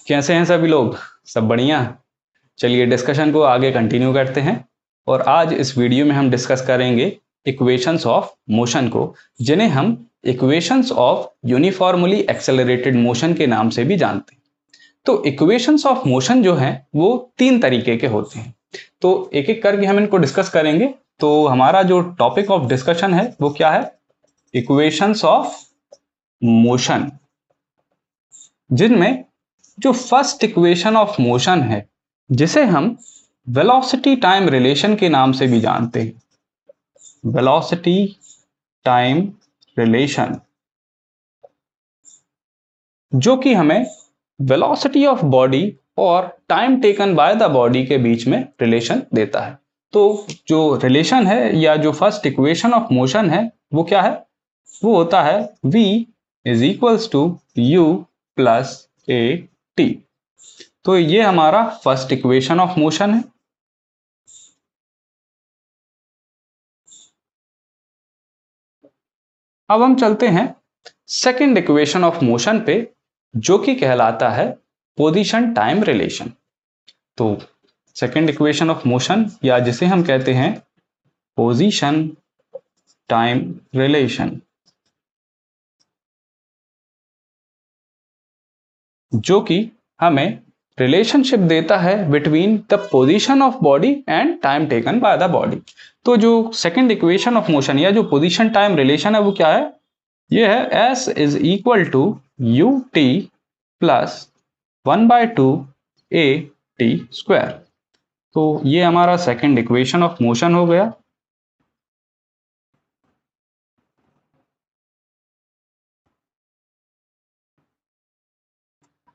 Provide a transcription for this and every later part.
कैसे हैं सभी लोग? सब बढ़िया? चलिए डिस्कशन को आगे कंटिन्यू करते हैं और आज इस वीडियो में हम डिस्कस करेंगे इक्वेशंस ऑफ मोशन को, जिन्हें हम equations of uniformly accelerated motion के नाम से भी जानते हैं। तो इक्वेशंस ऑफ मोशन जो हैं वो तीन तरीके के होते हैं, तो एक एक करके हम इनको डिस्कस करेंगे। तो हमारा जो टॉपिक ऑफ डिस्कशन है वो क्या है? इक्वेशंस ऑफ मोशन, जिनमें जो फर्स्ट इक्वेशन ऑफ मोशन है जिसे हम वेलोसिटी टाइम रिलेशन के नाम से भी जानते हैं। वेलोसिटी टाइम रिलेशन, जो कि हमें वेलोसिटी ऑफ बॉडी और time taken by the body के बीच में रिलेशन देता है। तो जो रिलेशन है या जो फर्स्ट इक्वेशन ऑफ मोशन है वो क्या है? वो होता है v is equals to u plus a t. तो ये हमारा फर्स्ट इक्वेशन ऑफ मोशन है। अब हम चलते हैं सेकंड इक्वेशन ऑफ मोशन पे, जो कि कहलाता है पोजीशन टाइम रिलेशन। तो सेकंड इक्वेशन ऑफ मोशन, या जिसे हम कहते हैं पोजीशन टाइम रिलेशन, जो कि हमें रिलेशनशिप देता है between the position of body and time taken by the body. तो जो सेकंड इक्वेशन ऑफ मोशन या जो पोजीशन टाइम रिलेशन है वो क्या है? ये है s is equal to u t plus 1/2 a t square. तो ये हमारा सेकंड इक्वेशन ऑफ मोशन हो गया।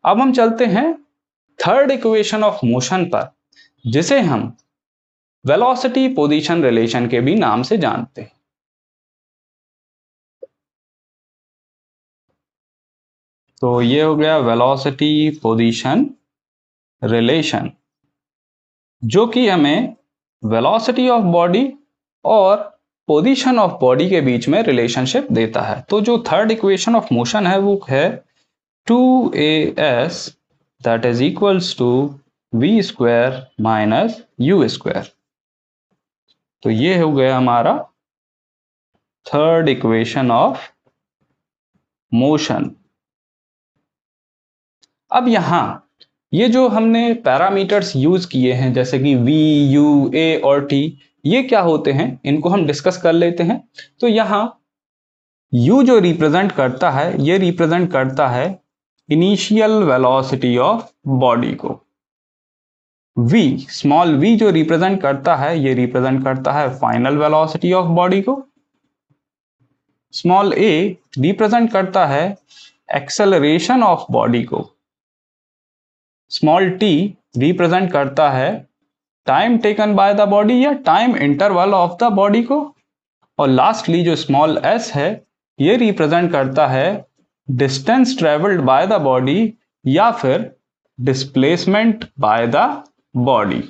अब हम चलते हैं थर्ड इक्वेशन ऑफ मोशन पर, जिसे हम वेलोसिटी पोजीशन रिलेशन के भी नाम से जानते हैं। तो ये हो गया वेलोसिटी पोजीशन रिलेशन, जो कि हमें वेलोसिटी ऑफ बॉडी और पोजीशन ऑफ बॉडी के बीच में रिलेशनशिप देता है। तो जो थर्ड इक्वेशन ऑफ मोशन है वो है 2as that is equals to v square minus u square. तो ये हो गया हमारा थर्ड इक्वेशन ऑफ मोशन। अब यहां ये जो हमने पैरामीटर्स यूज किए हैं जैसे कि v, u, a और t, ये क्या होते हैं इनको हम डिस्कस कर लेते हैं। तो यहां u जो रिप्रेजेंट करता है ये रिप्रेजेंट करता है इनिशियल वेलोसिटी ऑफ बॉडी को। v, स्मॉल v जो रिप्रेजेंट करता है ये रिप्रेजेंट करता है फाइनल वेलोसिटी ऑफ बॉडी को। स्मॉल a रिप्रेजेंट करता है एक्सेलरेशन ऑफ बॉडी को। स्मॉल t रिप्रेजेंट करता है time taken by the body या time interval of the body को। और लास्टली जो स्मॉल s है ये रिप्रेजेंट करता है distance travelled by the body या फिर डिस्प्लेसमेंट बाय द बॉडी।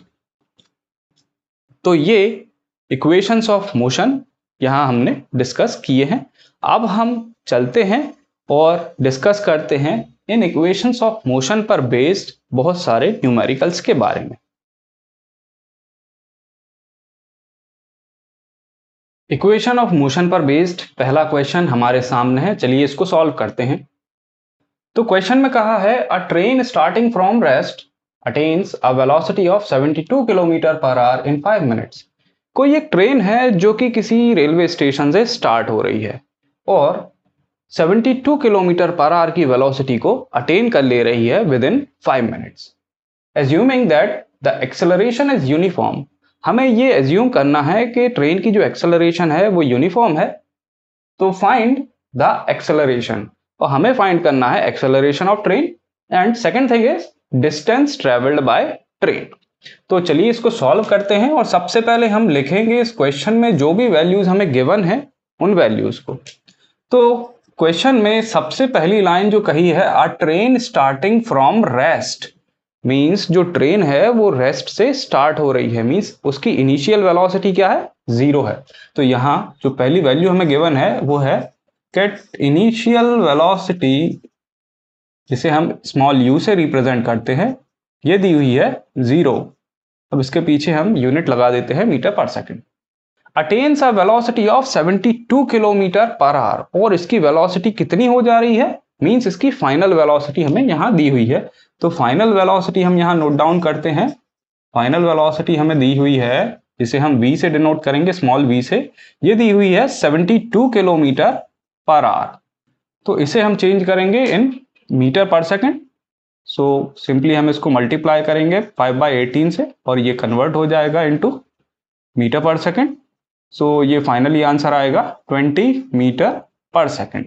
तो ये इक्वेशंस ऑफ मोशन यहां हमने डिस्कस किए हैं। अब हम चलते हैं और डिस्कस करते हैं इन इक्वेशंस ऑफ मोशन पर बेस्ड बहुत सारे न्यूमेरिकल्स के बारे में। इक्वेशन ऑफ मोशन पर बेस्ड पहला क्वेश्चन हमारे सामने है, चलिए इसको सॉल्व करते हैं। तो क्वेश्चन में कहा है अ train starting from rest attains a velocity of 72 kilometre per our in 5 minutes. कोई एक ट्रेन है जो कि किसी रेलवे स्टेशन से स्टार्ट हो रही है और 72 किलोमीटर पर आवर की वेलोसिटी को अटेन कर ले रही है with in 5 minutes. Assuming that the acceleration is uniform, हमें ये एज्यूम करना है कि ट्रेन की जो एक्सेलरेशन है वो यूनिफॉर्म है। तो फाइंड द एक्सेलरेशन, और हमें फाइंड करना है acceleration of train and second thing is distance travelled by train. तो चलिए इसको सॉल्व करते हैं और सबसे पहले हम लिखेंगे इस क्वेश्चन में जो भी वैल्यूज हमें गिवन है उन वैल्यूज को। तो क्वेश्चन में सबसे पहली लाइन जो कही है अ train starting from rest, means जो ट्रेन है वो रेस्ट से स्टार्ट हो रही है, मींस उसकी इनिशियल वेलोसिटी क्या है? 0 है। तो यहां जो पहली वैल्यू हमें गिवन है वो है कि इनिशियल वेलोसिटी जिसे हम स्मॉल u से रिप्रेजेंट करते हैं, ये दी हुई है 0। अब इसके पीछे हम यूनिट लगा देते हैं मीटर पर second. Attains a velocity of 72 kilometre per our, और इसकी वेलोसिटी कितनी हो जा रही है, मींस इसकी फाइनल वेलोसिटी हमें यहाँ दी हुई है। तो फाइनल वेलोसिटी हम यहाँ नोट डाउन करते हैं। फाइनल वेलोसिटी हमें दी हुई है, जिसे हम v से डिनोट करेंगे, स्मॉल v से। ये दी हुई है 72 किलोमीटर पर आवर। तो इसे हम चेंज करेंगे इन मीटर पर सेकंड। सो सिंपली हम इसको मल्टीप्लाई करेंगे 5/18 से, और ये कन्वर्ट हो जाएगा इनटू मीटर पर सेकंड। सो ये फाइनली आंसर आएगा 20 मीटर पर सेकंड।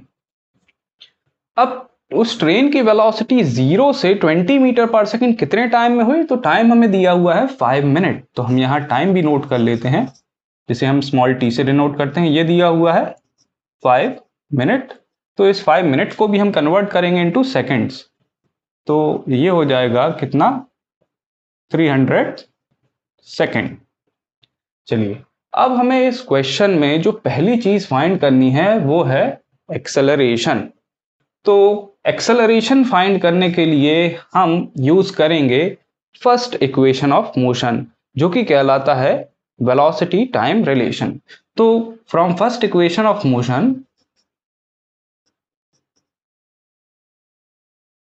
अब उस ट्रेन की वेलोसिटी 0 से 20 मीटर पर सेकंड कितने टाइम में हुई, तो टाइम हमें दिया हुआ है 5 मिनट। तो हम यहाँ टाइम भी नोट कर लेते हैं, जिसे हम स्मॉल t से डिनोट करते हैं। ये दिया हुआ है 5 मिनट। तो इस 5 मिनट को भी हम कन्वर्ट करेंगे इनटू सेकंड्स। तो ये हो जाएगा कितना, 300 सेकंड। चलिए, अब हमें इस क्वेश्चन में जो पहली चीज फाइंड करनी है वो है एक्सेलरेशन। तो एक्सेलरेशन फाइंड करने के लिए हम यूज करेंगे फर्स्ट इक्वेशन ऑफ मोशन, जो कि कहलाता है वेलोसिटी टाइम रिलेशन। तो from first equation of motion,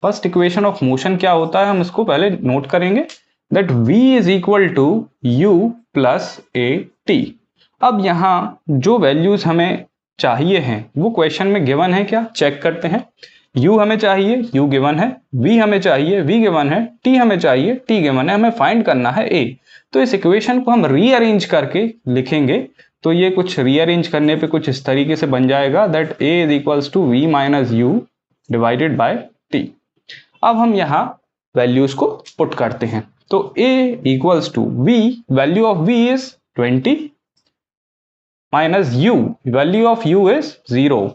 first equation of motion क्या होता है, हम इसको पहले नोट करेंगे, that v is equal to u plus a t. अब यहाँ जो वैल्यूज हमें चाहिए हैं वो क्वेश्चन में गिवन है क्या, चेक करते हैं। u हमें चाहिए, u गिवन है, v हमें चाहिए, v गिवन है, t हमें चाहिए, t गिवन है, हमें फाइंड करना है a। तो इस इक्वेशन को हम रीअरेंज करके लिखेंगे। तो ये कुछ रीअरेंज करने पे कुछ इस तरीके से बन जाएगा, that a is equals to v minus u divided by t। अब हम यहाँ वैल्यूज को पुट करते हैं। तो a equals to v, value of v is 20 minus u, value of u is 0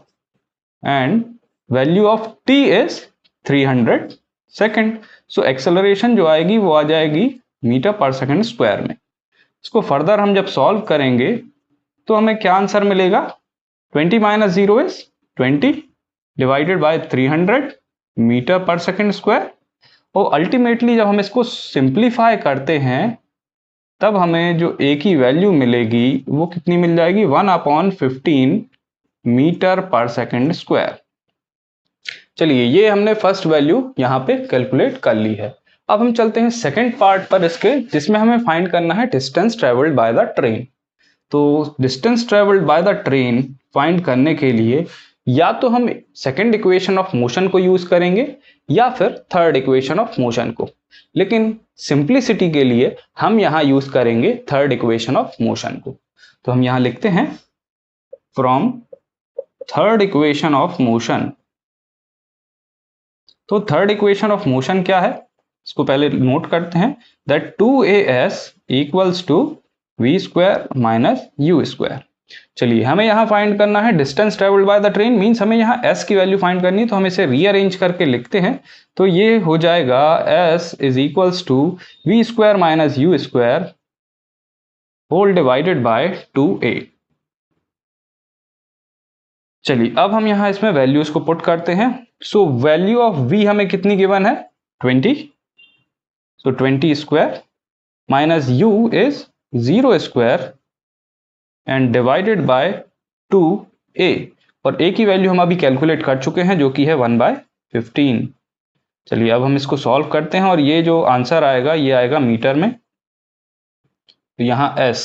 and value of t is 300 second. So acceleration जो आएगी वो आ जाएगी मीटर पर सेकंड स्क्वायर में। इसको फर्दर हम जब सॉल्व करेंगे तो हमें क्या आंसर मिलेगा, 20 minus 0 is 20 divided by 300 metre पर सेकंड स्क्वायर। और अल्टीमेटली जब हम इसको सिंप्लीफाई करते हैं तब हमें जो a की वैल्यू मिलेगी वो कितनी मिल जाएगी, 1/15 मीटर पर सेकंड स्क्वायर। चलिए, ये हमने फर्स्ट वैल्यू यहाँ पे कैलकुलेट कर ली है। अब हम चलते हैं सेकंड पार्ट पर इसके, जिसमें हमें फाइंड करना है distance travelled by the train. तो distance travelled by the train find करने के लिए या तो हम सेकंड इक्वेशन ऑफ मोशन को यूज करेंगे या फिर थर्ड इक्वेशन ऑफ मोशन को, लेकिन सिंप्लिसिटी के लिए हम यहां यूज करेंगे थर्ड इक्वेशन ऑफ मोशन को। तो हम यहां लिखते हैं from third equation of motion. तो थर्ड इक्वेशन ऑफ मोशन क्या है, इसको पहले नोट करते हैं, that 2as equals to v square minus u square. चलिए, हमें यहाँ फाइंड करना है distance travelled by the train, means हमें यहाँ s की वैल्यू फाइंड करनी है। तो हम इसे रीअरेंज करके लिखते हैं। तो ये हो जाएगा s is equals to v square minus u square whole divided by 2a। चलिए, अब हम यहाँ इसमें वैल्यूज को पुट करते हैं। सो वैल्यू ऑफ v हमें कितनी गिवन है, 20। सो 20 square minus u is 0 square and divided by 2a। और a की वैल्यू हम अभी कैलकुलेट कर चुके हैं, जो कि है 1/15। चलिए, अब हम इसको सॉल्व करते हैं और ये जो आंसर आएगा ये आएगा मीटर में। तो यहाँ s,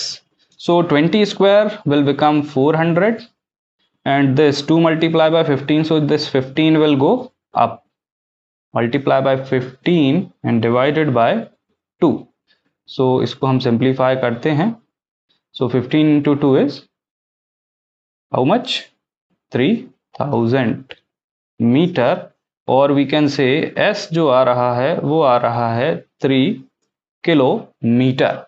so 20 square will become 400 and this 2 multiplied by 15, so this 15 will go up, multiply by 15 and divided by 2। so इसको हम simplify करते हैं। so 15 into 2 is how much, 3000 metre, और we can say s जो आ रहा है वो आ रहा है 3 किलोमीटर।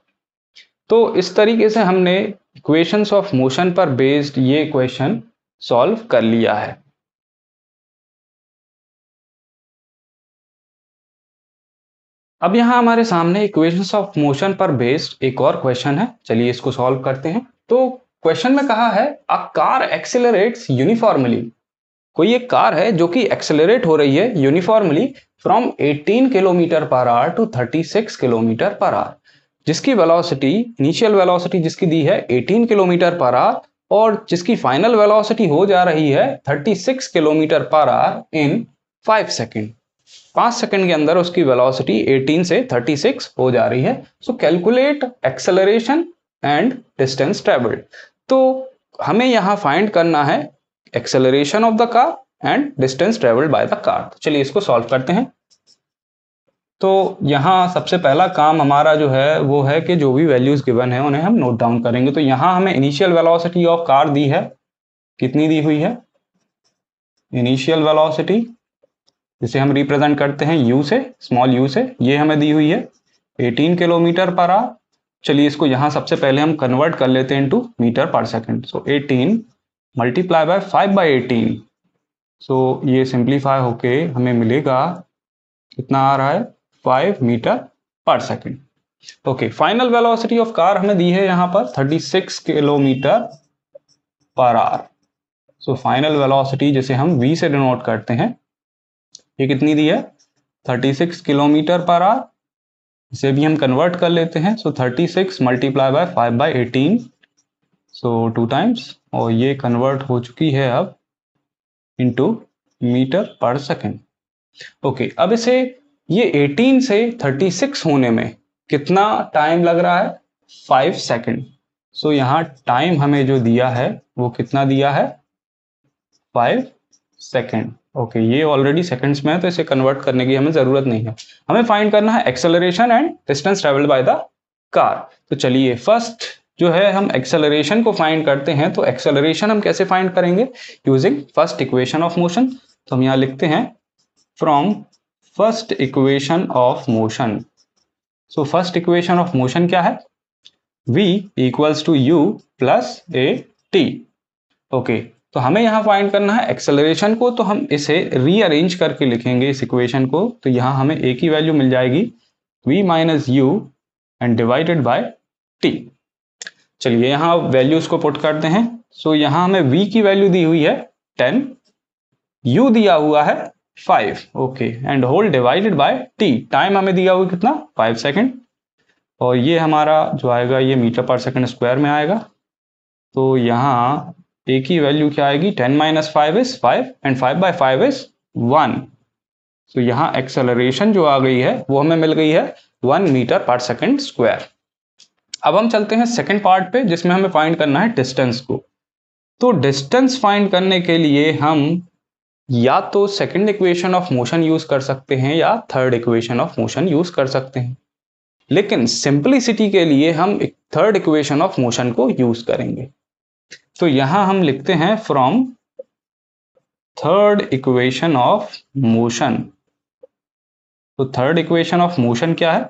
तो इस तरीके से हमने इक्वेशंस ऑफ मोशन पर बेस्ड ये क्वेश्चन सॉल्व कर लिया है। अब यहां हमारे सामने इक्वेशंस ऑफ मोशन पर बेस्ड एक और क्वेश्चन है। चलिए, इसको सॉल्व करते हैं। तो क्वेश्चन में कहा है अ कार एक्सेलरेट्स यूनिफॉर्मली कोई एक कार है जो कि एक्सेलरेट हो रही है uniformly from 18 kilometre per hour to 36 kilometre per hour, जिसकी वेलोसिटी, इनिशियल वेलोसिटी जिसकी दी है 18 किलोमीटर पर आवर और जिसकी फाइनल वेलोसिटी हो जा रही है 36 kilometre per our in 5 second. 5 second के अंदर उसकी वेलोसिटी 18 से 36 हो जा रही है। सो calculate acceleration and distance travelled. तो हमें यहां फाइंड करना है acceleration of the car and distance travelled by the car. तो चलिए इसको सॉल्व करते हैं। तो यहां सबसे पहला काम हमारा जो है वो है कि जो भी वैल्यूज गिवन है उन्हें हम नोट डाउन करेंगे। तो यहां हमें इनिशियल वेलोसिटी ऑफ कार दी है, कितनी दी हुई है, इनिशियल वेलोसिटी जिसे हम रिप्रेजेंट करते हैं u से, स्मॉल u से, ये हमें दी हुई है 18 किलोमीटर पर आवर। चलिए इसको यहाँ सबसे पहले हम कन्वर्ट कर लेते हैं इनटू मीटर पर सेकंड। So 18 multiply by 5/18। सो ये सिंप्लीफाई होके हमें मिलेगा, कितना आ रहा है, 5 मीटर पर second. Okay, final velocity of car हमें दी है यहाँ पर 36 kilometre per our. So final velocity जिसे हम v से डिनोट करते हैं, ये कितनी दी है, 36 किलोमीटर पर आवर। इसे भी हम कन्वर्ट कर लेते हैं। सो 36 मल्टीप्लाई बाय 5/18, सो 2 टाइम्स, और ये कन्वर्ट हो चुकी है अब इनटू मीटर पर सेकंड। ओके, अब इसे ये 18 से 36 होने में कितना टाइम लग रहा है, 5 सेकंड। सो यहाँ टाइम हमें जो दिया है वो कितना दिया है, 5 सेकंड। ओके, ये ऑलरेडी सेकंड्स में है तो इसे कन्वर्ट करने की हमें जरूरत नहीं है। हमें फाइंड करना है acceleration and distance travelled by the car. तो चलिए फर्स्ट जो है हम एक्सेलरेशन को फाइंड करते हैं। तो एक्सेलरेशन हम कैसे फाइंड करेंगे, using first equation of motion. तो हम यहाँ लिखते हैं from first equation of motion. So first equation of motion क्या है, v equals to u plus a t. Okay, तो हमें यहाँ फाइंड करना है एक्सेलरेशन को, तो हम इसे रीअरेंज करके लिखेंगे इस इक्वेशन को। तो यहाँ हमें a की वैल्यू मिल जाएगी v minus you and divided by t। चलिए यहाँ वैल्यूज को पुट करते हैं। सो यहाँ हमें v की वैल्यू दी हुई है 10, u दिया हुआ है 5, okay, and whole divided by t। Time हमें दिया हुआ कितना, 5 सेकेंड, और ये हमारा जो आएगा ये मीटर पर सेकेंड स्क्वायर में आएगा। तो यहाँ a की वैल्यू क्या आएगी, 10 माइनस 5 इज 5 एंड 5/5 इज 1। तो यहाँ एक्सेलरेशन जो आ गई है वो हमें मिल गई है 1 मीटर पर सेकेंड स्क्वायर। अब हम चलते हैं सेकंड पार्ट पे जिसमें हमें फाइंड करना है डिस्टेंस को। तो डिस्टेंस फाइंड करने के लिए हम या तो second equation of motion use कर सकते हैं या third equation of motion use कर सकते हैं, लेकिन सिंपलिसिटी के लिए हम थर्ड इक्वेशन ऑफ मोशन को यूज करेंगे। तो यहां हम लिखते हैं from third equation of motion. तो थर्ड इक्वेशन ऑफ मोशन क्या है,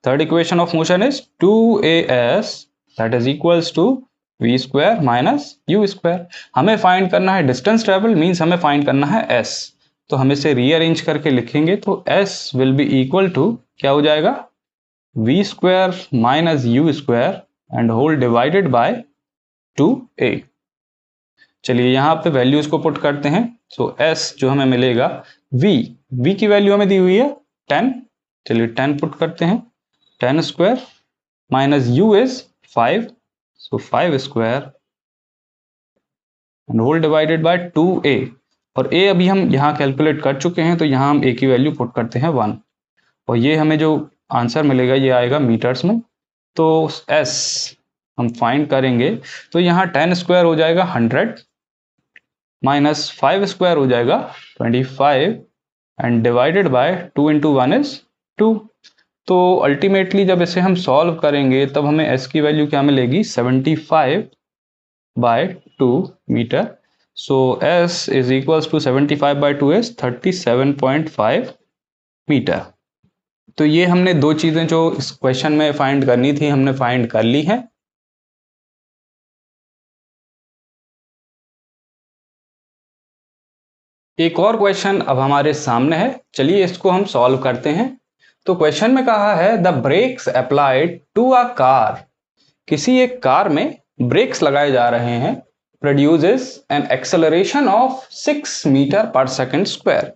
third equation of motion is 2as that is equals to v square minus u square. हमें फाइंड करना है डिस्टेंस ट्रेवल, मींस हमें फाइंड करना है s। तो हम इसे रीअरेंज करके लिखेंगे। तो s will be equal to क्या हो जाएगा, v square minus u square and whole divided by 2a। चलिए यहाँ पे वैल्यूज को पुट करते हैं। सो s जो हमें मिलेगा, v की वैल्यू हमें दी हुई है 10, चलिए 10 पुट करते हैं, 10 square minus u is 5, so 5 square and whole divided by 2a। और a अभी हम यहाँ कैलकुलेट कर चुके हैं, तो यहाँ हम a की वैल्यू पुट करते हैं 1, और ये हमें जो आंसर मिलेगा ये आएगा मीटर्स में। तो s हम फाइंड करेंगे, तो यहाँ 10 स्क्वायर हो जाएगा 100 माइनस 5 स्क्वायर हो जाएगा 25 and divided by 2 into 1 is 2। तो अल्टीमेटली जब इसे हम सॉल्व करेंगे तब हमें s की वैल्यू क्या मिलेगी, 75/2 metre. So s is equals to 75/2 is 37.5 metre. तो ये हमने दो चीजें जो इस क्वेश्चन में फाइंड करनी थी हमने फाइंड कर ली है। एक और क्वेश्चन अब हमारे सामने है, चलिए इसको हम सॉल्व करते हैं। तो क्वेश्चन में कहा है the brakes applied to a car. किसी एक कार में ब्रेक्स लगाए जा रहे हैं produces an acceleration of 6 metre per second square.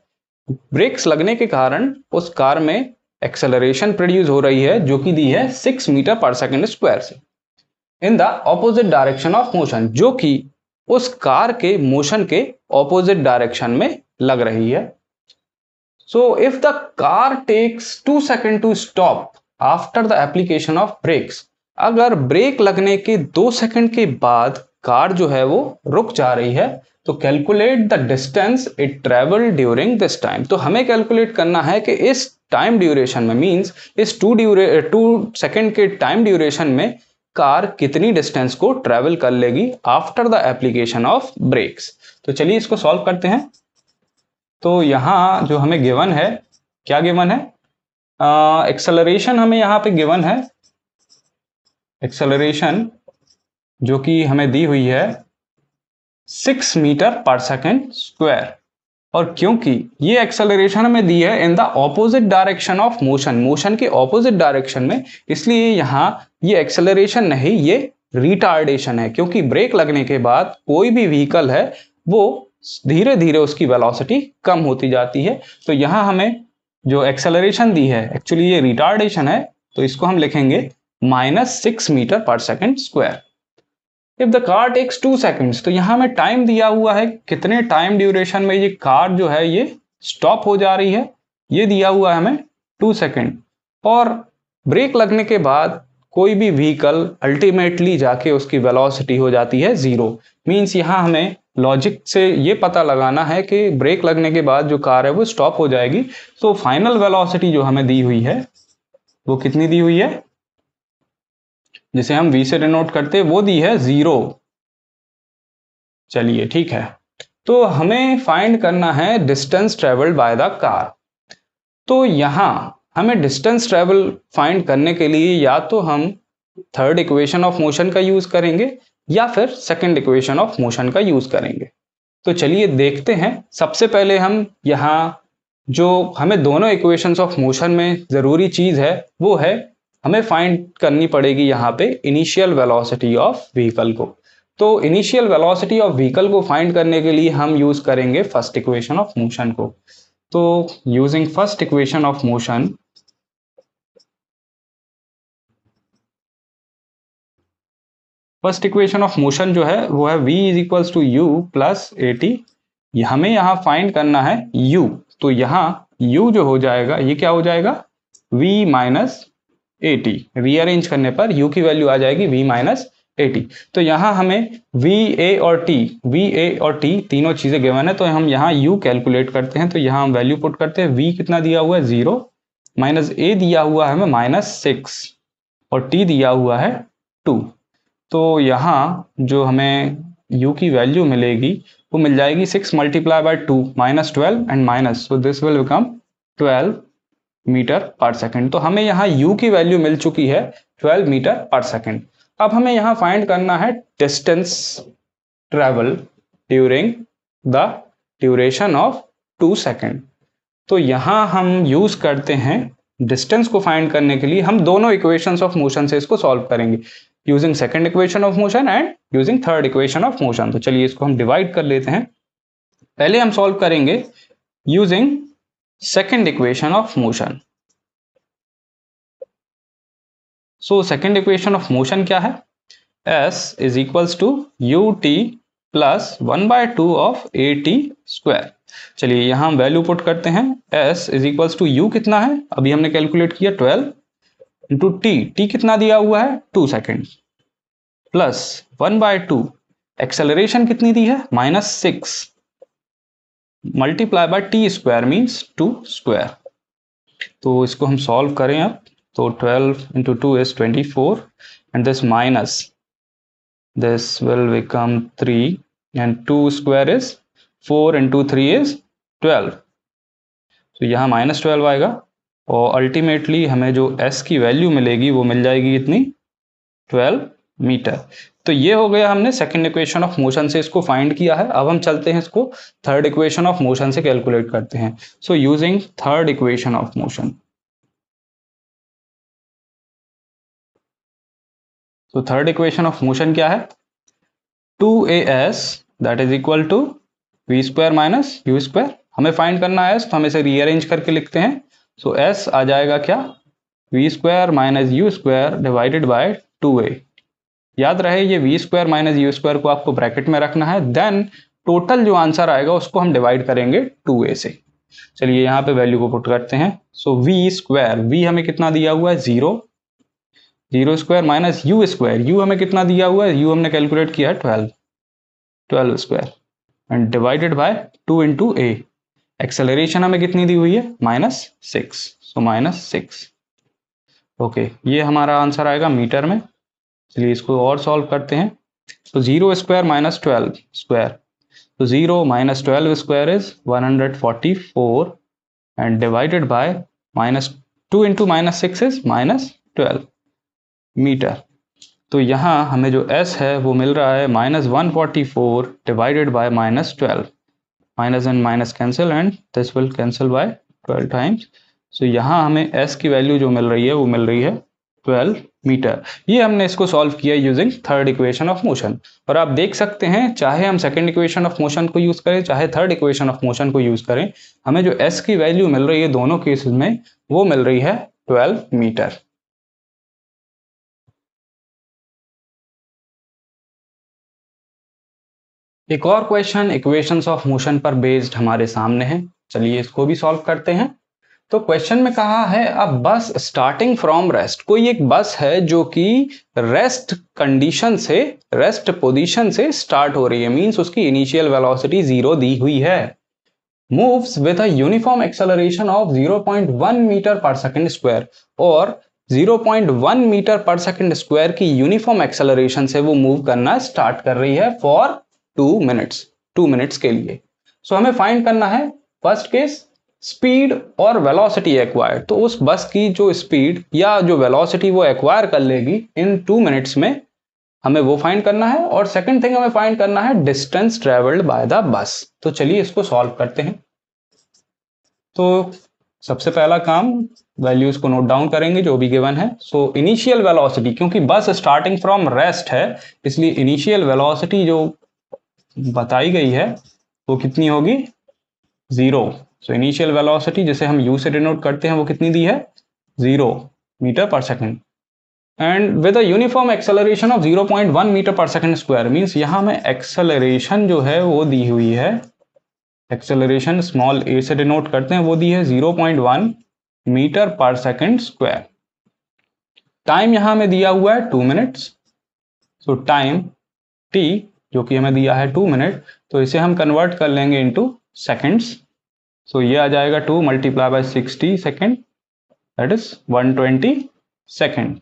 Breaks लगने के कारण उस कार में एक्सेलरेशन प्रोड्यूस हो रही है जो कि दी है 6 मीटर पर सेकेंड स्क्वायर से, in the opposite direction of motion, जो कि उस कार के मोशन के ऑपोजिट डायरेक्शन में लग रही है। So if the car takes 2 second to stop after the application of brakes, अगर ब्रेक लगने के 2 सेकेंड के बाद कार जो है वो रुक जा रही है, तो calculate the distance it travel during this time. तो हमें कैलकुलेट करना है कि इस टाइम ड्यूरेशन में, मींस इस 2 सेकेंड के टाइम ड्यूरेशन में कार कितनी डिस्टेंस को ट्रेवल कर लेगी after the application of brakes. तो चलिए इसको सॉल्व करते हैं। तो यहां जो हमें गिवन है, क्या गिवन है, एक्सेलरेशन हमें यहां पे गिवन है, एक्सेलरेशन जो कि हमें दी हुई है 6 मीटर पर सेकेंड स्क्वायर, और क्योंकि ये एक्सेलरेशन हमें दी है in the opposite direction of motion, motion के ऑपोजिट डायरेक्शन में, इसलिए यहां ये एक्सेलरेशन नहीं, ये रिटार्डेशन है, क्योंकि ब्रेक लगने के बाद कोई भी व्हीकल है वो धीरे धीरे उसकी वेलोसिटी कम होती जाती है। तो यहां हमें जो एक्सेलरेशन दी है एक्चुअली ये रिटार्डेशन है, तो इसको हम लिखेंगे -6 metre per second square. If the car takes 2 seconds, तो यहां में टाइम दिया हुआ है कितने टाइम ड्यूरेशन में ये कार जो है ये स्टॉप हो जा रही है, ये दिया हुआ है हमें 2 सेकेंड। और ब्रेक लगने के बाद कोई भी व्हीकल अल्टीमेटली जाके उसकी वेलोसिटी हो जाती है 0। मींस यहां हमें लॉजिक से ये पता लगाना है कि ब्रेक लगने के बाद जो कार है वो स्टॉप हो जाएगी। तो फाइनल वेलोसिटी जो हमें दी हुई है वो कितनी दी हुई है, जिसे हम v से डिनोट करते हैं, वो दी है 0। चलिए ठीक है, तो हमें फाइंड करना है distance travelled by the car. तो यहां हमें डिस्टेंस ट्रेवल फाइंड करने के लिए या तो हम थर्ड इक्वेशन ऑफ मोशन का यूज करेंगे या फिर सेकंड इक्वेशन ऑफ मोशन का यूज करेंगे। तो चलिए देखते हैं। सबसे पहले हम यहां जो हमें दोनों इक्वेशंस ऑफ मोशन में जरूरी चीज है वो है, हमें फाइंड करनी पड़ेगी यहाँ पे इनिशियल वेलोसिटी ऑफ व्हीकल को। तो इनिशियल वेलोसिटी ऑफ व्हीकल को फाइंड करने के लिए हम यूज करेंगे फर्स्ट इक्वेशन ऑफ मोशन को। तो using first equation of motion, first equation of motion जो है वो है v is equals to u plus a t. हमें यहाँ फाइंड करना है u, तो यहाँ u जो हो जाएगा ये क्या हो जाएगा, v minus A T. Rearrange करने पर u की वैल्यू आ जाएगी v माइनस ए टी। तो यहाँ हमें v a और t तीनों चीजें गिवन है, तो हम यहाँ u कैलकुलेट करते हैं। तो यहाँ हम वैल्यू पुट करते हैं, v कितना दिया हुआ है 0, माइनस a दिया हुआ है हमें -6 और t दिया हुआ है 2। तो यहाँ जो हमें u की वैल्यू मिलेगी वो मिल जाएगी 6 multiply by 2 -12 and minus, so this will become 12 metre per second. तो हमें यहाँ u की वैल्यू मिल चुकी है 12 मीटर पर सेकेंड। अब हमें यहाँ फाइंड करना है distance travel during the duration of 2 second. तो यहाँ हम यूज करते हैं डिस्टेंस को फाइंड करने के लिए, हम दोनों इक्वेशंस ऑफ मोशन से इसको सॉल्व करेंगे using second equation of motion and using third equation of motion. तो चलिए इसको हम डिवाइड कर लेते हैं। पहले हम सॉल्व करेंगे using second equation of motion. So second equation of motion क्या है, s is equals to u t plus 1/2 of a t square. चलिए यहाँ हम वैल्यू पुट करते हैं, s is equals to u कितना है, अभी हमने कैलकुलेट किया 12 इंटू टी कितना दिया हुआ है 2 सेकेंड, प्लस 1/2 एक्सेलरेशन कितनी दी है -6 multiply bye T square means 2 square. तो इसको हम सॉल्व करें अब, तो 12 into 2 is 24 and this minus this will become 3 and 2 square is 4 into 3 is 12। तो यहाँ -12 आएगा और अल्टीमेटली हमें जो s की वैल्यू मिलेगी वो मिल जाएगी इतनी 12 मीटर। तो ये हो गया, हमने सेकंड इक्वेशन ऑफ मोशन से इसको फाइंड किया है। अब हम चलते हैं इसको थर्ड इक्वेशन ऑफ मोशन से कैलकुलेट करते हैं। So using third equation of motion, तो थर्ड इक्वेशन ऑफ मोशन क्या है, 2as that is equal to v square minus u square. हमें फाइंड करना है s, तो हम इसे रीअरेंज करके लिखते हैं। सो s आ जाएगा क्या, v square minus u square divided by 2a। याद रहे ये v square minus u square को आपको ब्रैकेट में रखना है, देन टोटल जो आंसर आएगा उसको हम डिवाइड करेंगे 2a से। चलिए यहाँ पे वैल्यू को पुट करते हैं। सो वी स्क्वायर, वी हमें कितना दिया हुआ है 0, 0 square minus u square, you हमें कितना दिया हुआ है, यू हमने कैलकुलेट किया है 12, 12 square and divided by 2 into A. Acceleration हमें कितनी दी हुई है -6, सो -6। ओके, ये हमारा आंसर आएगा मीटर में। चलिए इसको और सॉल्व करते हैं। तो 0 स्क्वायर माइनस 12 स्क्वायर, तो 0 minus 12 square is 144 and divided by -2 into -6 is -12 metre. तो यहाँ हमें जो s है वो मिल रहा है -144 divided by -12, minus and minus cancel and this will cancel by 12 times. So यहाँ हमें s की वैल्यू जो मिल रही है वो मिल रही है 12 मीटर। ये हमने इसको सॉल्व किया using third equation of motion. और आप देख सकते हैं चाहे हम सेकंड इक्वेशन ऑफ मोशन को यूज करें चाहे थर्ड इक्वेशन ऑफ मोशन को यूज करें, हमें जो s की वैल्यू मिल रही है दोनों केसेस में वो मिल रही है 12 मीटर। एक और क्वेश्चन इक्वेशंस ऑफ मोशन पर बेस्ड हमारे सामने है, चलिए इसको भी सॉल्व करते हैं। तो क्वेश्चन में कहा है अ बस स्टार्टिंग फ्रॉम रेस्ट, कोई एक बस है जो कि रेस्ट कंडीशन से, रेस्ट पोजीशन से स्टार्ट हो रही है, मींस उसकी इनिशियल वेलोसिटी 0 दी हुई है। Moves with a uniform acceleration of 0.1 metre पर सेकंड स्क्वायर, और 0.1 मीटर पर सेकंड स्क्वायर की यूनिफॉर्म एक्सेलरेशन से वो मूव करना स्टार्ट कर रही है फॉर 2 मिनट्स के लिए। सो हमें फाइंड करना है फर्स्ट केस स्पीड और वेलोसिटी एक्वायर्ड। तो उस बस की जो स्पीड या जो वेलोसिटी वो एक्वायर कर लेगी इन 2 मिनट्स में, हमें वो फाइंड करना है। और सेकंड थिंग हमें फाइंड करना है distance travelled by the bus. तो चलिए इसको सॉल्व करते हैं। तो सबसे पहला काम वैल्यूज को नोट डाउन करेंगे जो भी गिवन है। सो इनिशियल वेलोसिटी, क्योंकि बस स्टार्टिंग फ्रॉम रेस्ट है इसलिए इनिशियल वेलोसिटी जो बताई गई है वो कितनी होगी 0। सो इनिशियल वेलोसिटी जिसे हम u से डिनोट करते हैं वो कितनी दी है 0 मीटर पर second and with a uniform acceleration of 0.1 metre पर सेकंड स्क्वायर। मींस यहाँ में एक्सेलरेशन जो है वो दी हुई है, एक्सेलरेशन स्मॉल a से डिनोट करते हैं, वो दी है 0.1 मीटर पर सेकंड स्क्वायर। टाइम यहाँ में दिया हुआ है 2 मिनट्स। सो टाइम t जो कि हमें दिया है 2 मिनट, तो इसे हम कन्वर्ट कर लेंगे इनटू सेकंड्स। सो ये आ जाएगा 2 multiply by 60 second, that is 120 second.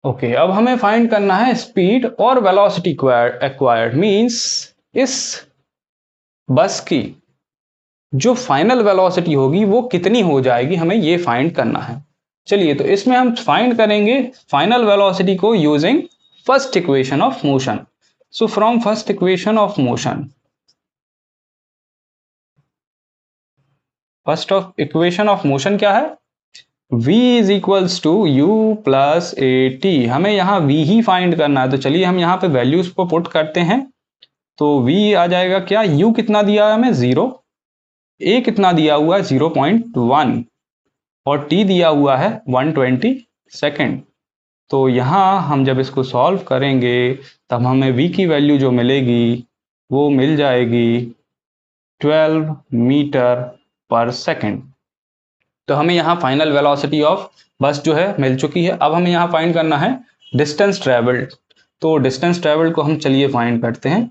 Okay, अब हमें फाइंड करना है स्पीड और वेलोसिटी एक्वायर्ड, मींस इस बस की जो फाइनल वेलोसिटी होगी वो कितनी हो जाएगी, हमें ये फाइंड करना है। चलिए तो इसमें हम फाइंड करेंगे फाइनल वेलोसिटी को using first equation of motion. So from first equation of motion, first of equation of motion क्या है, v is equals to u plus a t. हमें यहाँ v ही फाइंड करना है। तो चलिए हम यहाँ पे वैल्यूज को पुट करते हैं। तो v आ जाएगा क्या, u कितना दिया है हमें 0, a कितना दिया हुआ है 0.1 और t दिया हुआ है 120 सेकेंड। तो यहाँ हम जब इसको सॉल्व करेंगे तब हमें v की वैल्यू जो मिलेगी वो मिल जाएगी 12 मीटर पर सेकेंड। तो हमें यहाँ फाइनल वेलोसिटी ऑफ बस जो है मिल चुकी है। अब हमें यहाँ फाइंड करना है डिस्टेंस ट्रेवल्ड। तो डिस्टेंस ट्रेवल्ड को हम चलिए फाइंड करते हैं।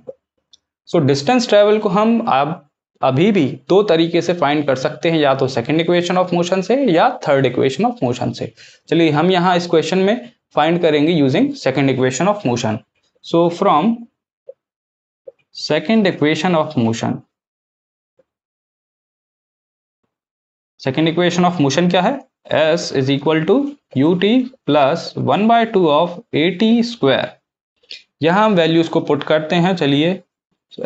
सो डिस्टेंस ट्रेवल को हम अब अभी भी दो तरीके से फाइंड कर सकते हैं, या तो सेकंड इक्वेशन ऑफ मोशन से या थर्ड इक्वेशन ऑफ मोशन से। चलिए हम यहाँ इस क्वेश्चन में फाइंड करेंगे using second equation of motion. So from second equation of motion, second equation of motion क्या है, s is equal to u t plus 1/2 of a t square. यहां हम वैल्यूज को पुट करते हैं। चलिए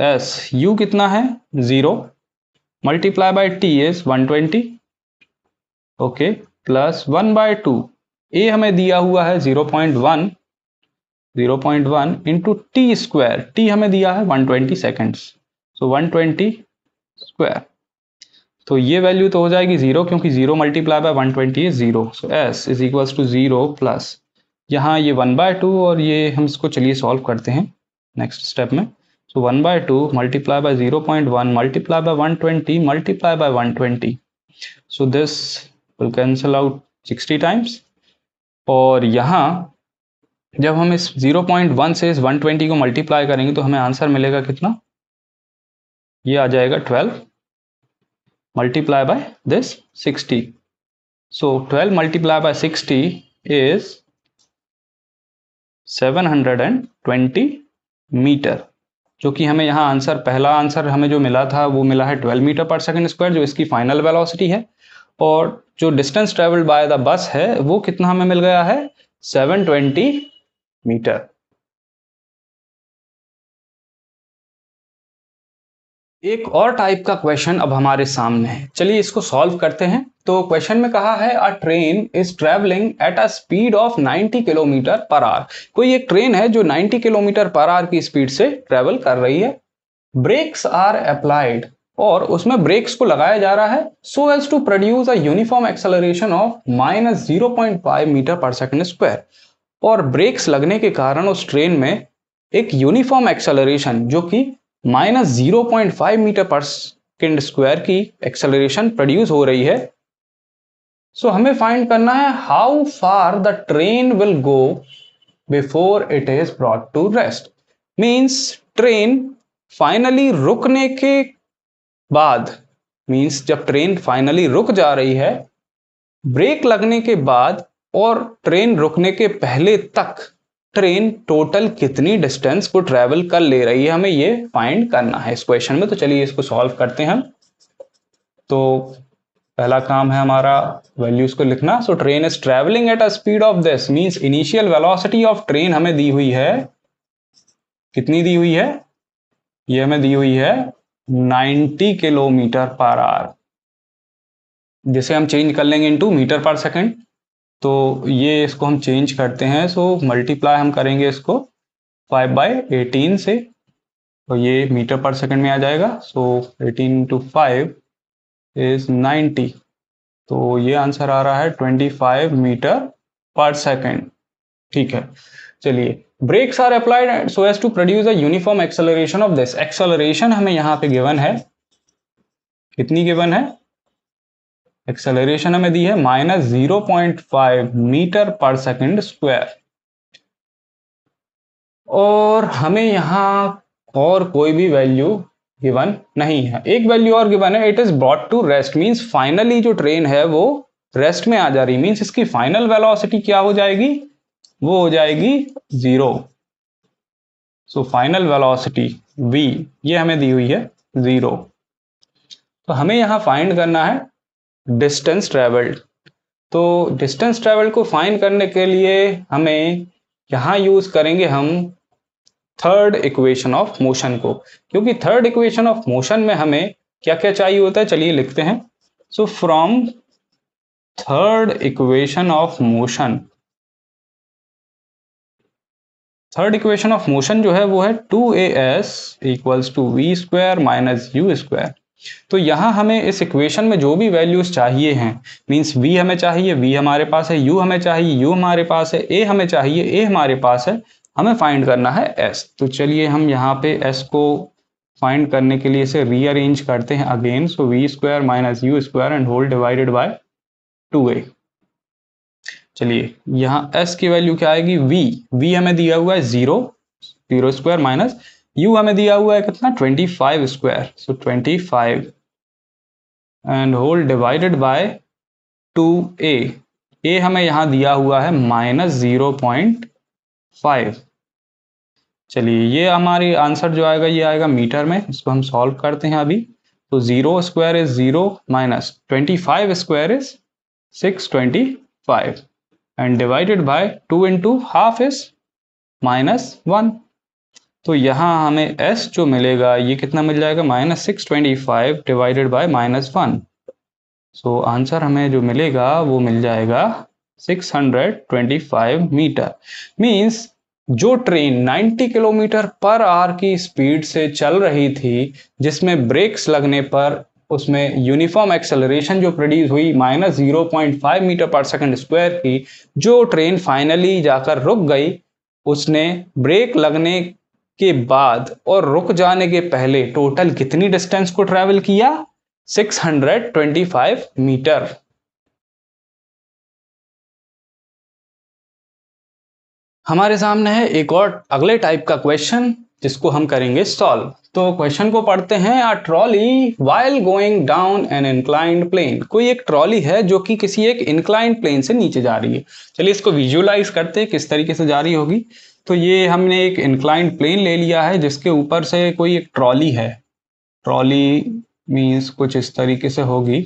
s u कितना है 0 multiply by t is 120, okay, plus 1/2 a हमें दिया हुआ है 0.1 0.1 इंटू टी स्क्वायर, टी हमें दिया है 120 सेकेंड्स, सो 120 स्क्वायर, तो ये वैल्यू तो हो जाएगी 0 क्योंकि 0 मल्टीप्लाई बाय 120 है 0, so S is equals to 0 plus यहाँ ये 1/2 और ये हम इसको चलिए सॉल्व करते हैं नेक्स्ट स्टेप में। सो 1/2 multiply by 0.1 multiply by 120 multiply by 120, so this will cancel out 60 times, और यहाँ जब हम इस 0.1 से इस 120 को मल्टीप्लाई करेंगे तो हमें आंसर मिलेगा कितना, ये आ जाएगा 12 multiply by this 60, so 12 multiply by 60 is 720 metre, जो कि हमें यहाँ आंसर, पहला आंसर हमें जो मिला था वो मिला है 12 मीटर पर सेकंड स्क्वायर, जो इसकी फाइनल वेलोसिटी है, और जो distance travelled by the bus है वो कितना हमें मिल गया है 720 मीटर। एक और टाइप का क्वेश्चन अब हमारे सामने है, चलिए इसको सॉल्व करते हैं। तो क्वेश्चन में कहा है अ train is travelling at a speed of 90 kilometre per our. कोई एक ट्रेन है जो 90 किलोमीटर पर आवर की स्पीड से ट्रेवल कर रही है। ब्रेक्स आर अप्लाइड, और उसमें ब्रेक्स को लगाया जा रहा है so as to produce a uniform acceleration of -0.5 metre पर सेकंड स्क्वायर। और ब्रेक्स लगने के कारण उस ट्रेन में एक यूनिफॉर्म एक्सेलरेशन जो कि -0.5 मीटर पर सेकंड स्क्वायर की एक्सेलरेशन प्रोड्यूस हो रही है। सो हमें फाइंड करना है how far the train will go before it is brought to rest. Means train finally रुकने के बाद, मीन्स जब ट्रेन फाइनली रुक जा रही है ब्रेक लगने के बाद और ट्रेन रुकने के पहले तक ट्रेन टोटल कितनी डिस्टेंस को ट्रेवल कर ले रही है, हमें ये फाइंड करना है इस क्वेश्चन में। तो चलिए इसको सॉल्व करते हैं हम। तो पहला काम है हमारा वैल्यूज को लिखना। So train is travelling at a speed of this, means initial velocity of train हमें दी हुई है, कितनी दी हुई है, ये हमें दी हुई है 90 किलोमीटर पर आवर, जिसे हम चेंज कर लेंगे इनटू मीटर पर सेकंड। तो ये इसको हम चेंज करते हैं, सो मल्टीप्लाई हम करेंगे इसको 5/18 से, तो ये मीटर पर सेकंड में आ जाएगा। सो 18 × 5 इज 90, तो ये आंसर आ रहा है 25 मीटर पर सेकंड। ठीक है, चलिए brakes are applied so as to produce a uniform acceleration of this. Acceleration हमें यहाँ पे गिवन है, कितनी गिवन है, एक्सेलरेशन हमें दी है -0.5 मीटर पर सेकंड स्क्वायर, और हमें यहाँ और कोई भी वैल्यू गिवन नहीं है। एक वैल्यू और गिवन है, it is brought to rest, means finally जो ट्रेन है वो रेस्ट में आ जा रही, मींस इसकी फाइनल वेलोसिटी क्या हो जाएगी, वो हो जाएगी 0। सो फाइनल वेलोसिटी v ये हमें दी हुई है 0। तो हमें यहाँ फाइंड करना है डिस्टेंस ट्रेवल्ड। तो डिस्टेंस ट्रेवल्ड को फाइंड करने के लिए हमें यहाँ यूज करेंगे हम थर्ड इक्वेशन ऑफ मोशन को, क्योंकि थर्ड इक्वेशन ऑफ मोशन में हमें क्या क्या चाहिए होता है, चलिए लिखते हैं। So from third equation of motion, third equation of motion जो है वो है 2as equals to v square minus u square. तो यहाँ हमें इस इक्वेशन में जो भी वैल्यूज चाहिए हैं, मींस v हमें चाहिए, v हमारे पास है, u हमें चाहिए, u हमारे पास है, a हमें चाहिए, a हमारे पास है, हमें फाइंड करना है s। तो चलिए हम यहाँ पे s को फाइंड करने के लिए इसे रीअरेंज करते हैं again. So v square minus u square and whole divided by 2a। चलिए यहाँ s की वैल्यू क्या आएगी, v हमें दिया हुआ है 0 स्क्वायर माइनस u हमें दिया हुआ है कितना 25 square, so 25 and whole divided by 2a। a हमें यहाँ दिया हुआ है -0.5। चलिए ये हमारी आंसर जो आएगा ये आएगा मीटर में, इसको हम सॉल्व करते हैं अभी। तो 0 square is 0 minus 25 square is 625 and divided by 2 into half is -1। तो यहाँ हमें s जो मिलेगा ये कितना मिल जाएगा, -625 डिवाइडेड बाय -1। सो आंसर हमें जो मिलेगा वो मिल जाएगा 625 मीटर। मीन्स जो ट्रेन 90 किलोमीटर पर आवर की स्पीड से चल रही थी, जिसमें ब्रेक्स लगने पर उसमें यूनिफॉर्म एक्सेलरेशन जो प्रोड्यूस हुई -0.5 मीटर पर सेकंड स्क्वायर की, जो ट्रेन फाइनली जाकर रुक गई, उसने ब्रेक लगने के बाद और रुक जाने के पहले टोटल कितनी डिस्टेंस को ट्रेवल किया? 625 मीटर। हमारे सामने है एक और अगले टाइप का क्वेश्चन जिसको हम करेंगे सॉल्व। तो क्वेश्चन को पढ़ते हैं। A trolley while going down an inclined plane. कोई एक ट्रॉली है जो कि किसी एक इंक्लाइंड प्लेन से नीचे जा रही है। चलिए इसको विजुअलाइज करते हैं किस तरीके से जा रही होगी। तो ये हमने एक इंक्लाइंड प्लेन ले लिया है जिसके ऊपर से कोई एक ट्रॉली है। ट्रॉली मीन्स कुछ इस तरीके से होगी,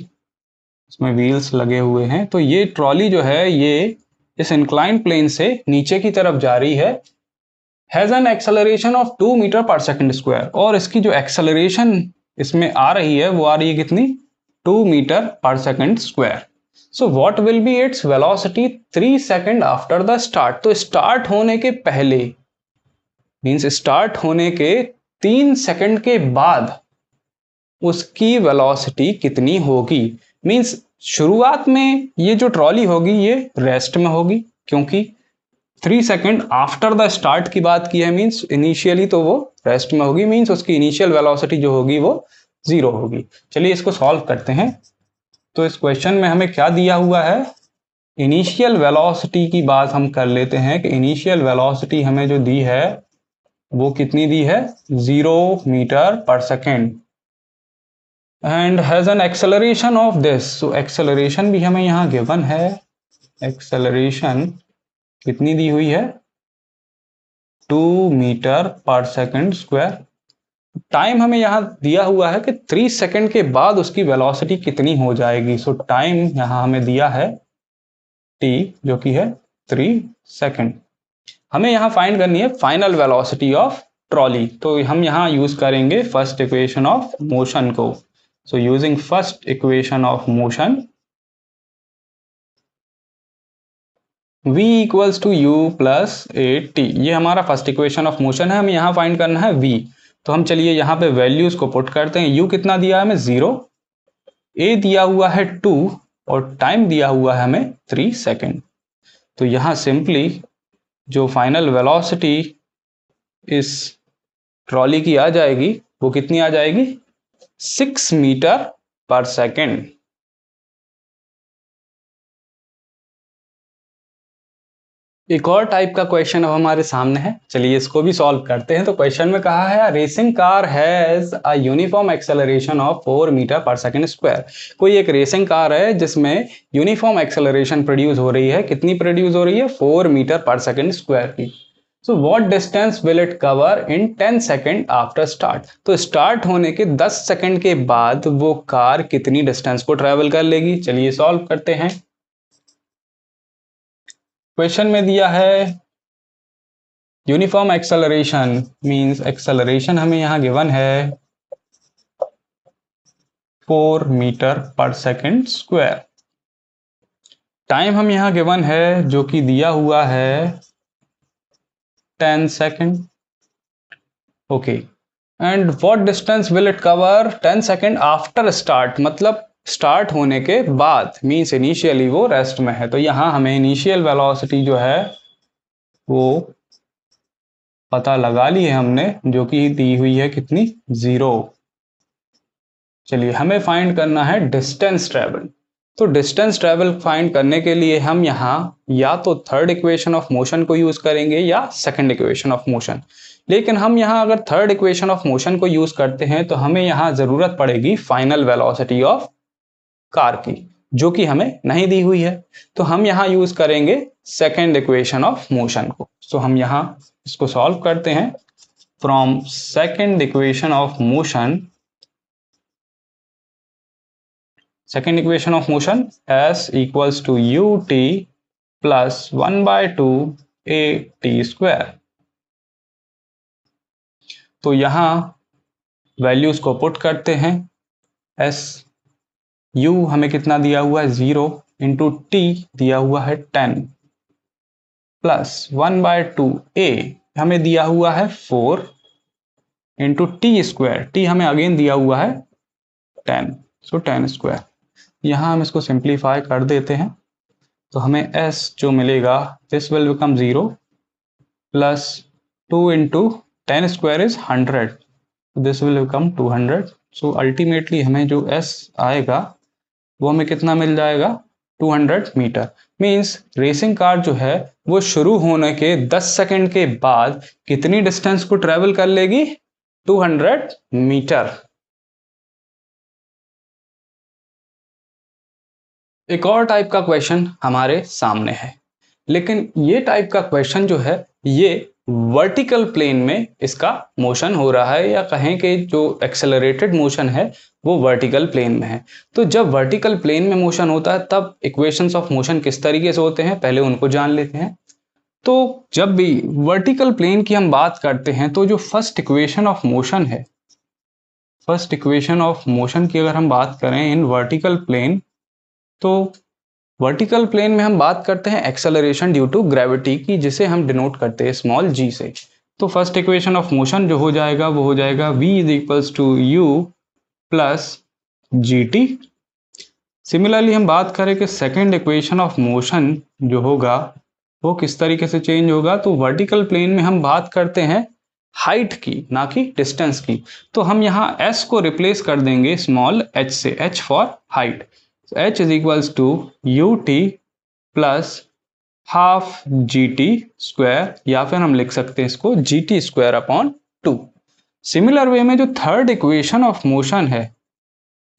इसमें व्हील्स लगे हुए हैं। तो ये ट्रॉली जो है ये इस इंक्लाइंड प्लेन से नीचे की तरफ जा रही है। Has an acceleration of 2 metre पर सेकंड स्क्वायर, और इसकी जो एक्सेलरेशन इसमें आ रही है वो आ रही है कितनी? 2 मीटर पर second square. So what will be its velocity 3 second after the start. तो स्टार्ट होने के पहले मीन्स स्टार्ट होने के 3 सेकंड के बाद उसकी वेलोसिटी कितनी होगी। मीन्स शुरुआत में ये जो ट्रॉली होगी ये रेस्ट में होगी, क्योंकि 3 सेकंड आफ्टर द स्टार्ट की बात की है। मीन्स इनिशियली तो वो रेस्ट में होगी, मीन्स उसकी इनिशियल वेलोसिटी जो होगी वो 0 होगी। चलिए इसको सॉल्व करते हैं। तो इस क्वेश्चन में हमें क्या दिया हुआ है? इनिशियल वेलोसिटी की बात हम कर लेते हैं कि इनिशियल वेलोसिटी हमें जो दी है वो कितनी दी है? 0 metre per second, and has an acceleration of this. So acceleration भी हमें यहाँ गिवन है। एक्सेलरेशन कितनी दी हुई है? 2 मीटर पर सेकंड स्क्वायर। टाइम हमें यहाँ दिया हुआ है कि 3 सेकंड के बाद उसकी वेलोसिटी कितनी हो जाएगी। सो टाइम यहाँ हमें दिया है t, जो कि है 3 सेकंड। हमें यहाँ फाइंड करनी है फाइनल वेलोसिटी ऑफ ट्रॉली। तो हम यहाँ यूज करेंगे फर्स्ट इक्वेशन ऑफ मोशन को। So using first equation of motion, v equals to u plus a t. ये हमारा फर्स्ट इक्वेशन ऑफ मोशन है। हमें यहाँ फाइंड करना है v। तो हम चलिए यहाँ पे वैल्यूज को पुट करते हैं। u कितना दिया है हमें? 0, a दिया हुआ है 2 और टाइम दिया हुआ है हमें 3 सेकेंड। तो यहाँ सिंपली जो फाइनल वेलोसिटी इस ट्रॉली की आ जाएगी वो कितनी आ जाएगी? 6 मीटर पर सेकेंड। एक और टाइप का क्वेश्चन अब हमारे सामने है। चलिए इसको भी सॉल्व करते हैं। तो क्वेश्चन में कहा है racing car has a uniform acceleration of 4 metre पर सेकंड स्क्वायर। कोई एक रेसिंग कार है जिसमें यूनिफॉर्म एक्सेलरेशन प्रोड्यूस हो रही है। कितनी प्रोड्यूस हो रही है? 4 मीटर पर सेकंड स्क्वायर की। So what distance will it cover in 10 second after start. तो स्टार्ट होने के 10 सेकंड के बाद वो कार कितनी डिस्टेंस को ट्रेवल कर लेगी। चलिए सॉल्व करते हैं। क्वेश्चन में दिया है यूनिफॉर्म एक्सेलरेशन, मींस एक्सेलरेशन हमें यहां गिवन है 4 मीटर पर सेकंड स्क्वायर। टाइम हम यहां गिवन है जो कि दिया हुआ है 10 second. Okay, and what distance will it cover 10 second after start. मतलब स्टार्ट होने के बाद, मींस इनिशियली वो रेस्ट में है। तो यहां हमें इनिशियल वेलोसिटी जो है वो पता लगा ली है हमने, जो कि दी हुई है कितनी? 0। चलिए हमें फाइंड करना है डिस्टेंस ट्रेवल। तो डिस्टेंस ट्रेवल फाइंड करने के लिए हम यहाँ या तो थर्ड इक्वेशन ऑफ मोशन को यूज करेंगे या सेकंड इक्वेशन ऑफ मोशन। लेकिन हम यहाँ अगर थर्ड इक्वेशन ऑफ मोशन को यूज करते हैं तो हमें यहाँ जरूरत पड़ेगी फाइनल वेलोसिटी ऑफ कार की, जो कि हमें नहीं दी हुई है। तो हम यहाँ यूज करेंगे सेकंड इक्वेशन ऑफ मोशन को। सो हम यहाँ इसको सॉल्व करते हैं। From second equation of motion, second equation of motion, s equals to ut plus 1/2 a t square। तो यहां वैल्यूज को पुट करते हैं। s u हमें कितना दिया हुआ है? 0 इंटू टी दिया हुआ है 10। प्लस 1/2 a हमें दिया हुआ है 4 इंटू टी स्क्वायर, टी हमें अगेन दिया हुआ है 10, सो 10 स्क्वायर। यहाँ हम इसको सिंप्लीफाई कर देते हैं तो हमें s जो मिलेगा this will become 0 plus 2 into 10 square is 100, this will become 200। So ultimately हमें जो s आएगा वो हमें कितना मिल जाएगा 200 मीटर। मींस रेसिंग कार जो है वो शुरू होने के 10 सेकंड के बाद कितनी डिस्टेंस को ट्रेवल कर लेगी 200 मीटर। एक और टाइप का क्वेश्चन हमारे सामने है, लेकिन ये टाइप का क्वेश्चन जो है ये वर्टिकल प्लेन में इसका मोशन हो रहा है, या कहें कि जो एक्सेलरेटेड मोशन है वो वर्टिकल प्लेन में है। तो जब वर्टिकल प्लेन में मोशन होता है तब इक्वेशंस ऑफ मोशन किस तरीके से होते हैं पहले उनको जान लेते हैं। तो जब भी वर्टिकल प्लेन की हम बात करते हैं तो जो फर्स्ट इक्वेशन ऑफ मोशन है, फर्स्ट इक्वेशन ऑफ मोशन की अगर हम बात करें इन वर्टिकल प्लेन, तो वर्टिकल प्लेन में हम बात करते हैं एक्सेलरेशन ड्यू टू ग्रेविटी की, जिसे हम डिनोट करते हैं स्मॉल g से। तो फर्स्ट इक्वेशन ऑफ मोशन जो हो जाएगा वो हो जाएगा v is equals to u plus gt। Similarly हम बात करें कि सेकेंड इक्वेशन ऑफ मोशन जो होगा वो किस तरीके से चेंज होगा। तो वर्टिकल प्लेन में हम बात करते हैं हाइट की, ना कि डिस्टेंस की। तो हम यहाँ s को रिप्लेस कर देंगे स्मॉल h से, h for height. h is equals to ut plus half gt square, या फिर हम लिख सकते हैं इसको gt square upon 2। Similar way में जो थर्ड इक्वेशन ऑफ मोशन है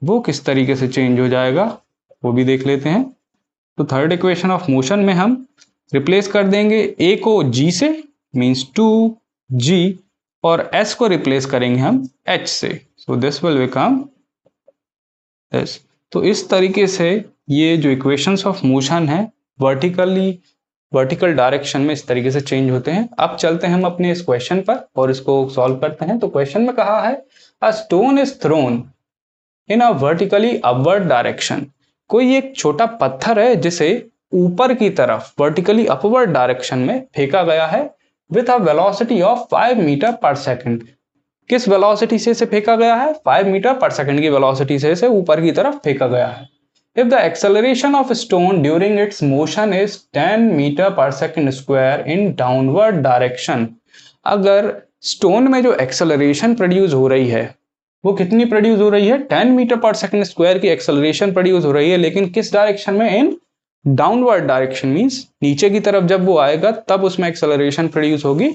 वो किस तरीके से चेंज हो जाएगा वो भी देख लेते हैं। तो थर्ड इक्वेशन ऑफ मोशन में हम रिप्लेस कर देंगे a को g से, मीन्स 2g, और s को रिप्लेस करेंगे हम h से, सो दिस विल बिकम दिस। तो इस तरीके से ये जो इक्वेशंस ऑफ मोशन है वर्टिकल डायरेक्शन में इस तरीके से चेंज होते हैं। अब चलते हैं हम अपने इस क्वेश्चन पर और इसको सॉल्व करते हैं। तो क्वेश्चन में कहा है a stone is thrown in a vertically upward direction. कोई एक छोटा पत्थर है जिसे ऊपर की तरफ वर्टिकली अपवर्ड डायरेक्शन में फेंका गया है with a velocity of 5 metre पर सेकंड। किस वेलोसिटी से इसे फेंका गया है 5 मीटर पर सेकंड की वेलोसिटी से इसे ऊपर की तरफ फेंका गया है। If the acceleration of stone during its motion is 10 metre पर second square in downward direction. अगर स्टोन में जो एक्सेलरेशन प्रोड्यूस हो रही है वो कितनी प्रोड्यूस हो रही है 10 मीटर पर सेकंड स्क्वायर की एक्सेलरेशन प्रोड्यूस हो रही है, लेकिन किस डायरेक्शन में, इन डाउनवर्ड डायरेक्शन। मींस नीचे की तरफ जब वो आएगा तब उसमें एक्सेलरेशन प्रोड्यूस होगी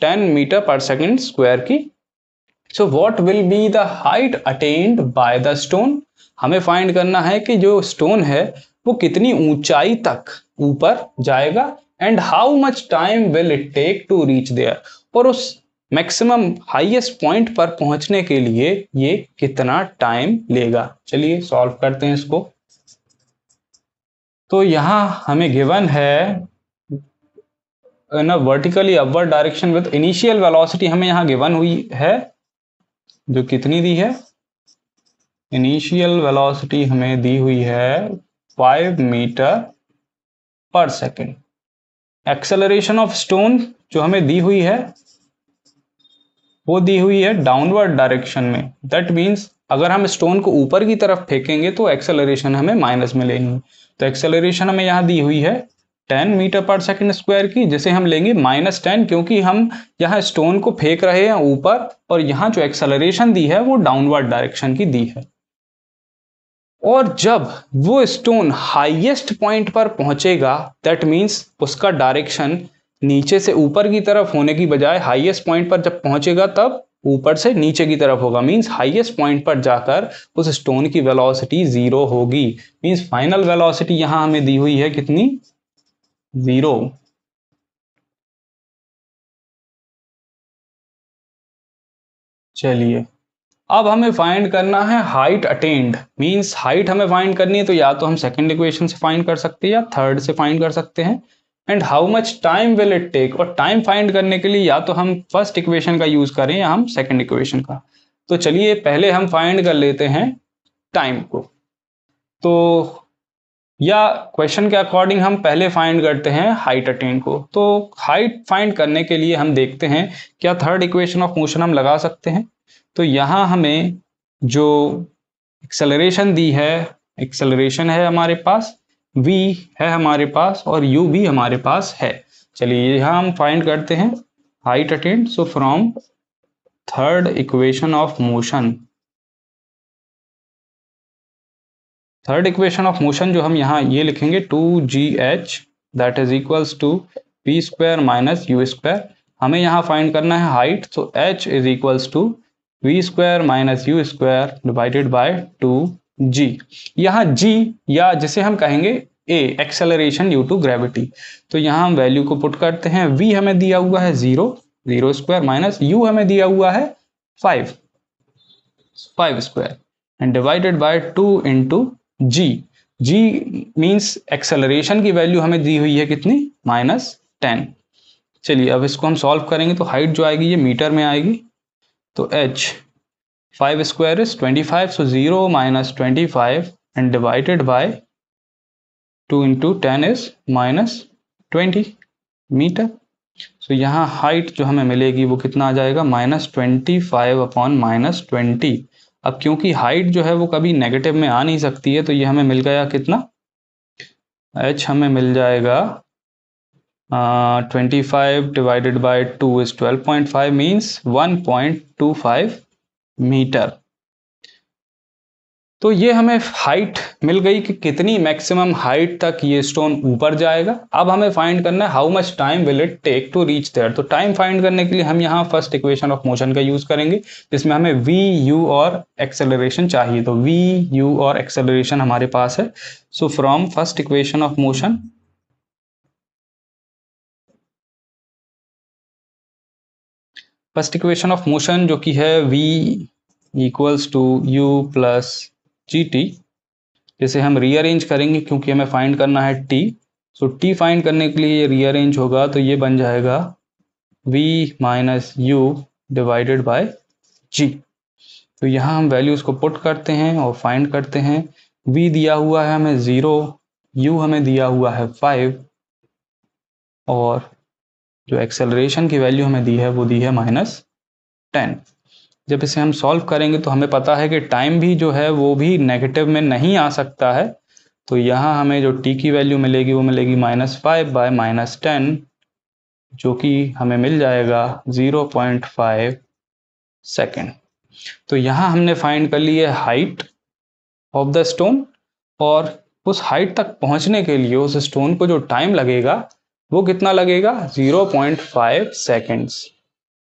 10 मीटर पर सेकंड स्क्वायर की। So what will be the height attend by the stone. हमें फाइंड करना है कि जो स्टोन है वो कितनी ऊंचाई तक ऊपर जाएगा, and how much time will it take to reach there, और उस मैक्सिमम हाईएस्ट पॉइंट पर पहुंचने के लिए ये कितना टाइम लेगा। चलिए सॉल्व करते हैं इसको। तो यहां हमें गिवन है ना vertically upward direction with initial velocity हमें यहां गिवन हुई है, जो कितनी दी है, इनिशियल वेलोसिटी हमें दी हुई है 5 metre per second. Acceleration of stone जो हमें दी हुई है वो दी हुई है डाउनवर्ड डायरेक्शन में। दैट मीन्स अगर हम स्टोन को ऊपर की तरफ फेंकेंगे तो एक्सेलरेशन हमें माइनस में लेनी है। तो एक्सेलरेशन हमें यहाँ दी हुई है 10 मीटर पर सेकंड स्क्वायर की, जिसे हम लेंगे -10, क्योंकि हम यहाँ स्टोन को फेंक रहे हैं ऊपर और यहाँ जो एक्सेलरेशन दी है वो डाउनवर्ड डायरेक्शन की दी है। और जब वो स्टोन हाईएस्ट पॉइंट पर पहुंचेगा दैट मीन्स उसका डायरेक्शन नीचे से ऊपर की तरफ होने की बजाय हाईएस्ट पॉइंट पर जब पहुंचेगा तब ऊपर से नीचे की तरफ होगा। मींस हाईएस्ट पॉइंट पर जाकर उस स्टोन की वेलोसिटी 0 होगी। मींस फाइनल वेलोसिटी यहां हमें दी हुई है कितनी, 0। चलिए अब हमें फाइंड करना है हाइट अटेन्ड। मींस हाइट हमें फाइंड करनी है तो या तो हम सेकंड इक्वेशन से फाइंड कर सकते हैं या थर्ड से फाइंड कर सकते हैं। And how much time will it take, और टाइम फाइंड करने के लिए या तो हम फर्स्ट इक्वेशन का यूज करें या हम सेकंड इक्वेशन का। तो चलिए पहले हम फाइंड कर लेते हैं टाइम को। तो या क्वेश्चन के अकॉर्डिंग हम पहले फाइंड करते हैं हाइट अटेन को। तो हाइट फाइंड करने के लिए हम देखते हैं क्या थर्ड इक्वेशन ऑफ मोशन हम लगा सकते हैं। तो यहाँ हमें जो एक्सेलरेशन दी है, एक्सेलरेशन है हमारे पास, v है हमारे पास और u भी हमारे पास है। चलिए यहाँ हम फाइंड करते हैं height attained. So from third equation of motion, third equation of motion जो हम यहाँ ये लिखेंगे 2gh that is equals to v square minus u square. हमें यहाँ फाइंड करना है हाइट, तो h is equals to v square minus u square divided by 2g। यहाँ g या जिसे हम कहेंगे a acceleration due to gravity. तो यहाँ हम वैल्यू को पुट करते हैं। v हमें दिया हुआ है 0 स्क्वायर माइनस u हमें दिया हुआ है 5 square and divided by 2 into g। g means acceleration की वैल्यू हमें दी हुई है कितनी, -10। चलिए अब इसको हम सॉल्व करेंगे तो हाइट जो आएगी ये मीटर में आएगी। तो h 5 square is 25, so 0 minus 25 and divided by 2 into 10 is -20 metre. So यहाँ हाइट जो हमें मिलेगी वो कितना आ जाएगा, -25 अपॉन -20। अब क्योंकि हाइट जो है वो कभी नेगेटिव में आ नहीं सकती है, तो ये हमें मिल गया कितना, h हमें मिल जाएगा 25 divided by 2 is 12.5 means 1.25 metre. तो ये हमें हाइट मिल गई कि कितनी मैक्सिमम हाइट तक ये स्टोन ऊपर जाएगा। अब हमें फाइंड करना है how much time will it take to reach there. तो टाइम फाइंड करने के लिए हम यहाँ फर्स्ट इक्वेशन ऑफ मोशन का यूज करेंगे, जिसमें हमें v u और एक्सेलरेशन चाहिए। तो v u और एक्सेलरेशन हमारे पास है। So from first equation of motion, first equation of motion जो कि है v equals to u plus gt, जिसे हम रीअरेंज करेंगे क्योंकि हमें फाइंड करना है t। सो t फाइंड करने के लिए ये रीअरेंज होगा, तो ये बन जाएगा v minus u divided bye g। तो यहाँ हम वैल्यूज को पुट करते हैं और फाइंड करते हैं। v दिया हुआ है हमें 0, u हमें दिया हुआ है 5 और जो एक्सेलरेशन की वैल्यू हमें दी है वो दी है -10। जब इसे हम सॉल्व करेंगे तो हमें पता है कि टाइम भी जो है वो भी नेगेटिव में नहीं आ सकता है। तो यहाँ हमें जो t की वैल्यू मिलेगी वो मिलेगी -5 बाय -10, जो कि हमें मिल जाएगा 0.5 सेकेंड। तो यहाँ हमने फाइंड कर ली है हाइट ऑफ द स्टोन, और उस हाइट तक पहुँचने के लिए उस स्टोन को जो टाइम लगेगा वो कितना लगेगा, 0.5 सेकेंड्स।